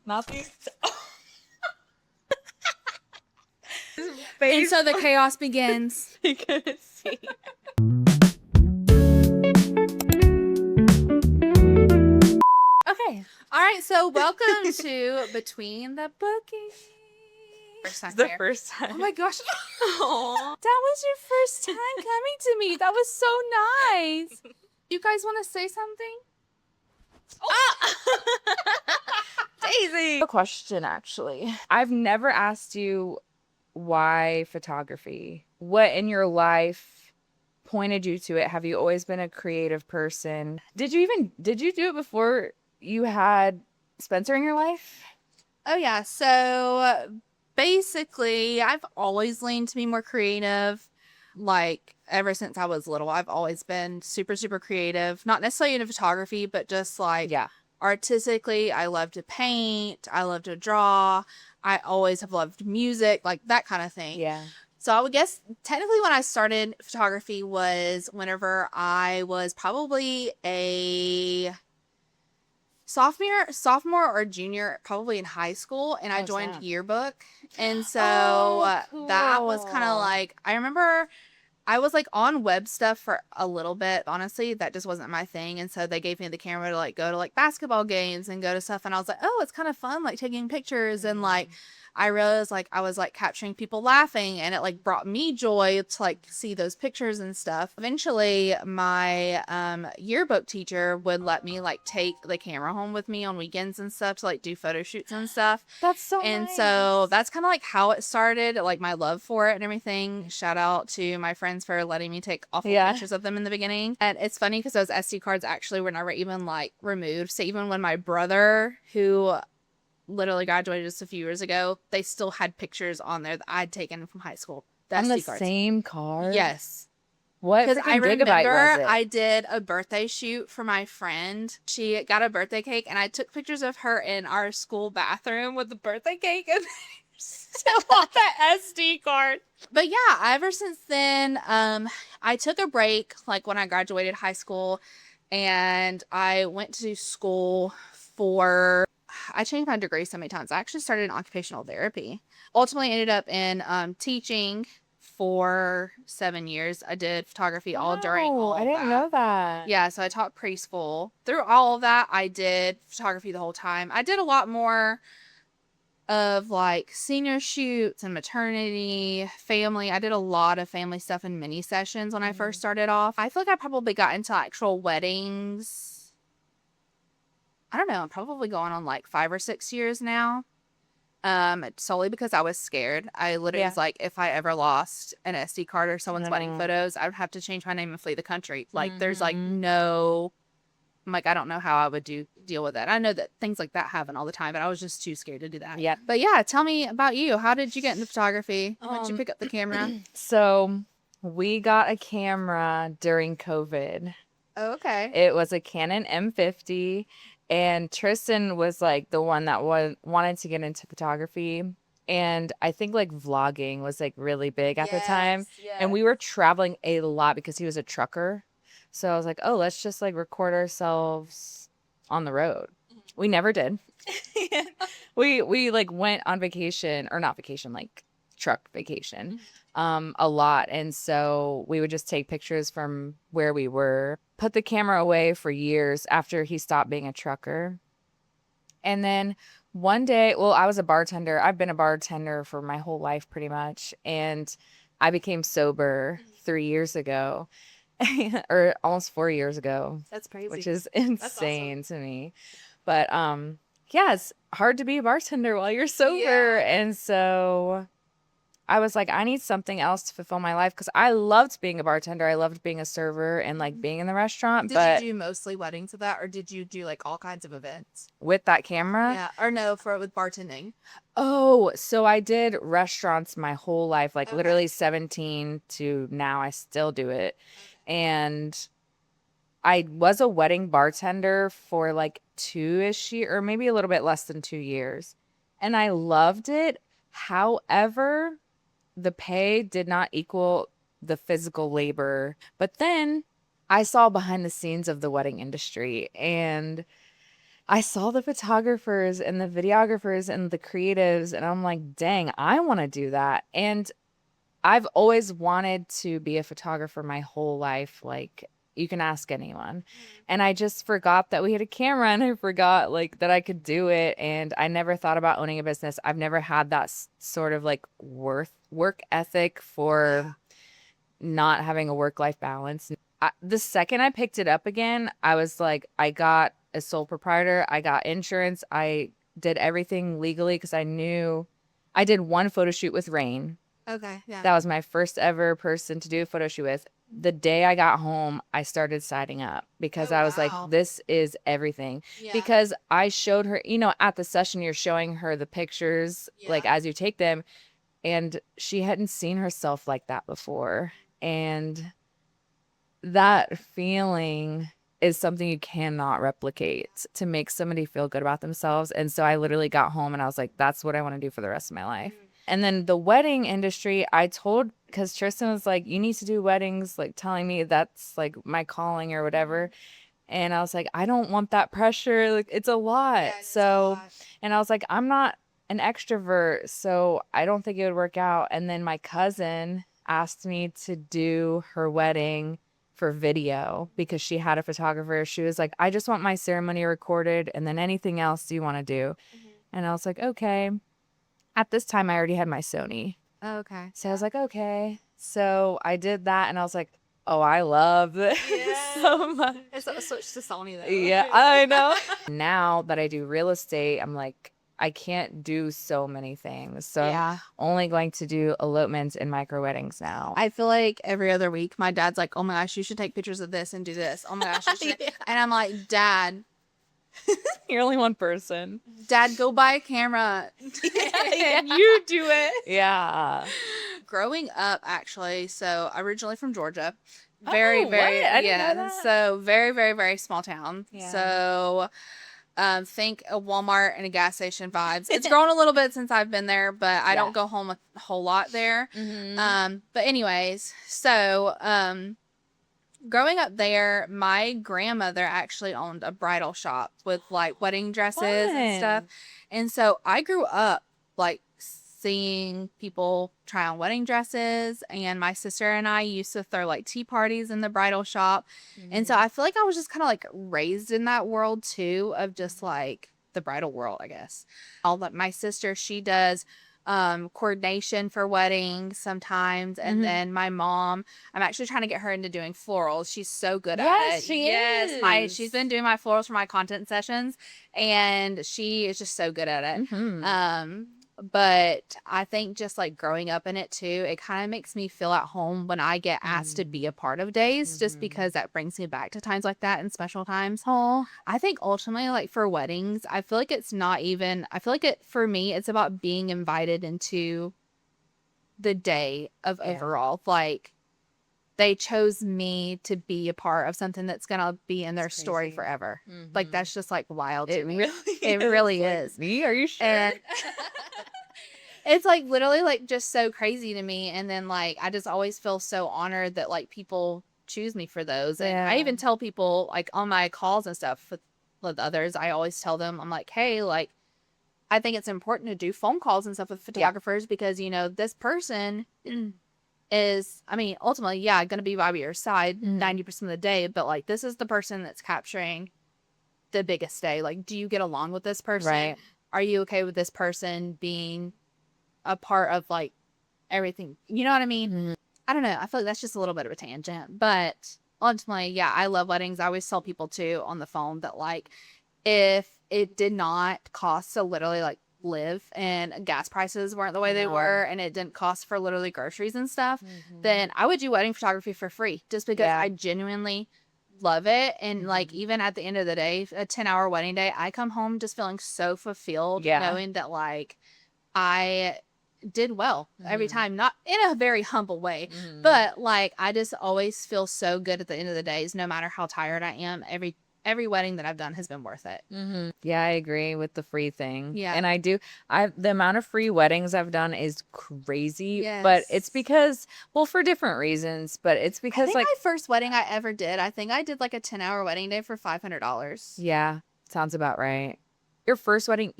Not these. And so the chaos begins. You couldn't see. Okay. All right. So welcome to Between the Bookies. First time It's the here. first time. Oh my gosh. Aww. That was your first time coming to me. That was so nice. You guys want to say something? Daisy. A question, actually. I've never asked you why photography. What in your life pointed you to it? Have you always been a creative person? Did you do it before you had Spencer in your life? Oh, yeah. So basically, I've always leaned to be more creative. Like, ever since I was little, I've always been super, super creative. Not necessarily into photography, but just like Yeah. artistically. I love to paint. I love to draw. I always have loved music, like that kind of thing. Yeah. So I would guess technically when I started photography was whenever I was probably a sophomore or junior, probably in high school, and I joined snap. yearbook. And so that was kind of cool. like, I remember I was like on web stuff for a little bit. Honestly, that just wasn't my thing. And so they gave me the camera to like go to like basketball games and go to stuff. And I was like, oh, it's kind of fun, like taking pictures. And like, I realized like I was like capturing people laughing, and it like brought me joy to like see those pictures and stuff. Eventually, my yearbook teacher would let me like take the camera home with me on weekends and stuff to like do photo shoots and stuff. That's so And nice. so that's kind of like how it started, like my love for it and everything. Shout out to my friends for letting me take awful pictures of them in the beginning. And it's funny because those SD cards actually were never even like removed. So even when my brother, who literally graduated just a few years ago, they still had pictures on there that I'd taken from high school. On the SD cards. same card? Yes. What Because I freaking gigabyte remember was it? I did a birthday shoot for my friend. She got a birthday cake, and I took pictures of her in our school bathroom with the birthday cake, and still on that SD card. But yeah, ever since then, I took a break, like when I graduated high school, and I went to school for. I changed my degree so many times. I actually started in occupational therapy. Ultimately, ended up in teaching for 7 years. I did photography all during all I of didn't that. know that. Yeah, so I taught preschool. Through all of that, I did photography the whole time. I did a lot more of like senior shoots and maternity, family. I did a lot of family stuff in mini sessions when I first started off. I feel like I probably got into actual weddings. I don't know. I'm probably going on like 5 or 6 years now. Solely because I was scared. I literally was like, if I ever lost an SD card or someone's wedding photos, I would have to change my name and flee the country. Like, there's like no, I'm like, I don't know how I would deal with that. I know that things like that happen all the time, but I was just too scared to do that. Yeah. But yeah, tell me about you. How did you get into photography? How did you pick up the camera? So we got a camera during COVID. Oh, okay. It was a Canon M50, and Tristan was like the one that wanted to get into photography. And I think like vlogging was like really big at the time. And we were traveling a lot because he was a trucker. So I was like, oh, let's just like record ourselves on the road. We never did. We like went on vacation, or not vacation, like truck vacation, a lot. And so we would just take pictures from where we were, put the camera away for years after he stopped being a trucker. And then one day, well, I was a bartender. I've been a bartender for my whole life pretty much. And I became sober 3 years ago. Or almost 4 years ago. That's crazy. Which is insane to me. But yeah, it's hard to be a bartender while you're sober. And so I was like, I need something else to fulfill my life, because I loved being a bartender. I loved being a server and like being in the restaurant. Did you do mostly weddings with that, or did you do like all kinds of events? With that camera? Yeah, or no, with bartending. Oh, so I did restaurants my whole life, like literally 17 to now. I still do it. And I was a wedding bartender for like 2-ish years, or maybe a little bit less than 2 years. And I loved it. However, the pay did not equal the physical labor. But then I saw behind the scenes of the wedding industry, and I saw the photographers and the videographers and the creatives, and I'm like, dang, I want to do that. And I've always wanted to be a photographer my whole life. Like, you can ask anyone. And I just forgot that we had a camera, and I forgot like that I could do it. And I never thought about owning a business. I've never had that sort of like work ethic for not having a work-life balance. The second I picked it up again, I was like, I got a sole proprietor. I got insurance. I did everything legally because I knew I did one photo shoot with Rain. Okay, yeah. That was my first ever person to do a photo shoot with. The day I got home, I started siding up because I was like, this is everything. Yeah. Because I showed her, at the session, you're showing her the pictures, like as you take them. And she hadn't seen herself like that before. And that feeling is something you cannot replicate to make somebody feel good about themselves. And so I literally got home and I was like, that's what I want to do for the rest of my life. And then the wedding industry, because Tristan was like, you need to do weddings, like telling me that's like my calling or whatever. And I was like, I don't want that pressure. Like, it's a lot. And I was like, I'm not an extrovert, so I don't think it would work out. And then my cousin asked me to do her wedding for video because she had a photographer. She was like, I just want my ceremony recorded, and then anything else you want to do. And I was like, okay. At this time, I already had my Sony. Oh, okay. So I was like, okay. So I did that, and I was like, oh, I love this so much. It's a switch to Sony, though. Yeah, I know. Now that I do real estate, I'm like, I can't do so many things. So I'm only going to do elopements and micro weddings now. I feel like every other week, my dad's like, oh my gosh, you should take pictures of this and do this. Oh my gosh, you should. And I'm like, Dad. You're only one person. Dad, go buy a camera. And you do it. Yeah. Growing up, actually, so originally from Georgia. I didn't know that. So very, very, very small town. Yeah. So think a Walmart and a gas station vibes. It's grown a little bit since I've been there, but I don't go home a whole lot there. But anyways, so growing up there, my grandmother actually owned a bridal shop with like wedding dresses and stuff. And so I grew up like seeing people try on wedding dresses, and my sister and I used to throw like tea parties in the bridal shop. And so I feel like I was just kind of like raised in that world too, of just like the bridal world, I guess. My sister, she does coordination for weddings sometimes, and then my mom, I'm actually trying to get her into doing florals. She's so good at it. She is. She's been doing my florals for my content sessions, and she is just so good at it. But I think just like growing up in it too, it kind of makes me feel at home when I get asked to be a part of days, just because that brings me back to times like that and special times. I think ultimately, like for weddings, I feel like it's not even, I feel like for me, it's about being invited into the day of overall. Like, they chose me to be a part of something that's going to be in their story forever. Like, that's just like wild to me. It really is. Me? Are you sure? And it's like literally like just so crazy to me. And then like, I just always feel so honored that like people choose me for those. And I even tell people like on my calls and stuff with others, I always tell them, I'm like, hey, like, I think it's important to do phone calls and stuff with photographers because, this person is, I mean, ultimately, going to be by your side 90% of the day, but like, this is the person that's capturing the biggest day. Like, do you get along with this person? Right. Are you okay with this person being a part of like everything? You know what I mean? I don't know. I feel like that's just a little bit of a tangent, but ultimately, I love weddings. I always tell people too on the phone that like, if it did not cost to literally like live and gas prices weren't the way they were, and it didn't cost for literally groceries and stuff, then I would do wedding photography for free just because I genuinely love it. And like, even at the end of the day, a 10-hour wedding day, I come home just feeling so fulfilled, knowing that like I did well every time, not in a very humble way, but like I just always feel so good at the end of the days, no matter how tired I am. Every wedding that I've done has been worth it. Yeah, I agree with the free thing. Yeah. And the amount of free weddings I've done is crazy, but it's because, well, for different reasons, but it's because I think like my first wedding I ever did, I think I did like a 10-hour wedding day for $500. Yeah. Sounds about right. Your first wedding,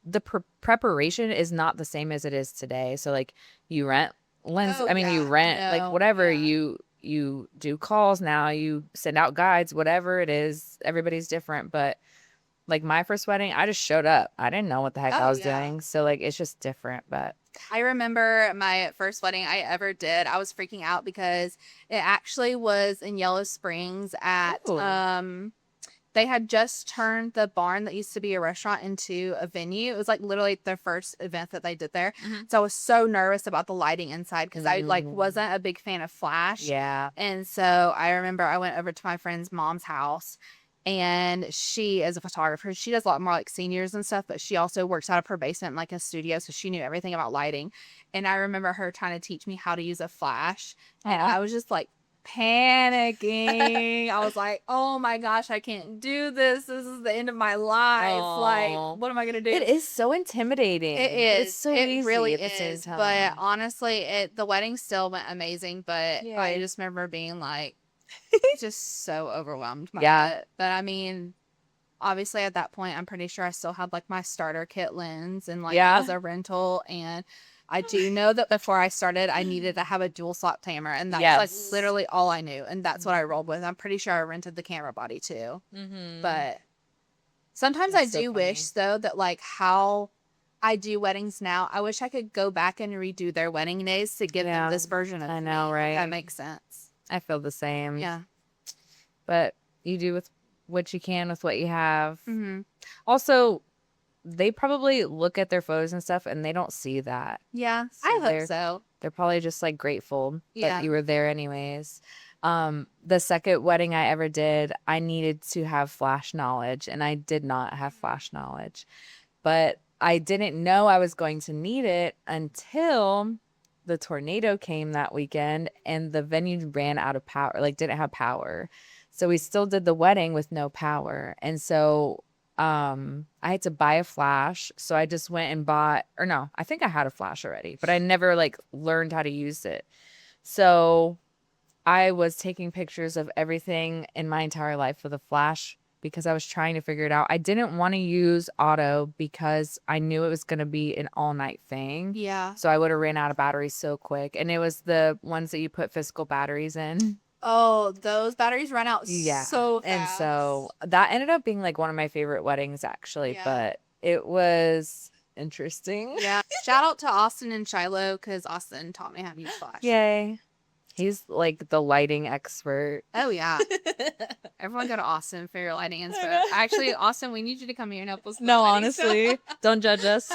the preparation is not the same as it is today. So like you rent lens, Oh, I mean you yeah. rent like No, whatever, yeah. you do calls now, you send out guides, whatever it is. Everybody's different, but like my first wedding, I just showed up. I didn't know what the heck I Oh, was yeah. doing. So like it's just different, but I remember my first wedding I ever did. I was freaking out because it actually was in Yellow Springs at Ooh. they had just turned the barn that used to be a restaurant into a venue. It was like literally their first event that they did there. Mhm. So I was so nervous about the lighting inside because I like Mm. wasn't a big fan of flash. Yeah. And so I remember I went over to my friend's mom's house, and she is a photographer. She does a lot more like seniors and stuff, but she also works out of her basement in like a studio. So she knew everything about lighting. And I remember her trying to teach me how to use a flash. And Yeah. I was just like panicking. I was like, oh my gosh, I can't do this. This is the end of my life. Like, Aw. what am I going to do? It is so intimidating. It But it's is. so It easy really at the same is. time. But honestly, the wedding still went amazing. But I Yay. just remember being like, just so overwhelmed by Yeah. it. But I mean, obviously at that point, I'm pretty sure I still had like my starter kit lens and like Yeah. as a rental. And I do know that before I started, I needed to have a dual slot camera, and that's like Yes. literally all I knew, and that's what I rolled with. I'm pretty sure I rented the camera body too. Mm-hmm. But sometimes That's I so do funny. wish though that like how I do weddings now, I wish I could go back and redo their wedding days to give Yeah. them this version of I me, know, if right? that makes sense. I feel the same. Yeah. But you do with what you can with what you have. Mm-hmm. Also, they probably look at their photos and stuff and they don't see that. Yeah, So I hope so. They're probably just like grateful Yeah. that you were there anyways. The second wedding I ever did, I needed to have flash knowledge and I did not have flash knowledge. But I didn't know I was going to need it until the tornado came that weekend and the venue ran out of power, like didn't have power. So we still did the wedding with no power. And so I had to buy a flash. So I just went and bought, or no, I think I had a flash already, but I never like learned how to use it. So I was taking pictures of everything in my entire life with a flash because I was trying to figure it out. I didn't want to use auto because I knew it was going to be an all night thing. Yeah. So I would have ran out of batteries so quick. And it was the ones that you put physical batteries in. Oh, those batteries run out Yeah. so fast. And so that ended up being like one of my favorite weddings actually, Yeah. but it was interesting. Yeah. Shout out to Austin and Shiloh because Austin taught me how to use flash. Yay. He's like the lighting expert. Oh, yeah. Everyone go to Austin for your lighting and stuff. Actually, Austin, we need you to come here and help us. with No, lighting stuff. honestly, don't judge us.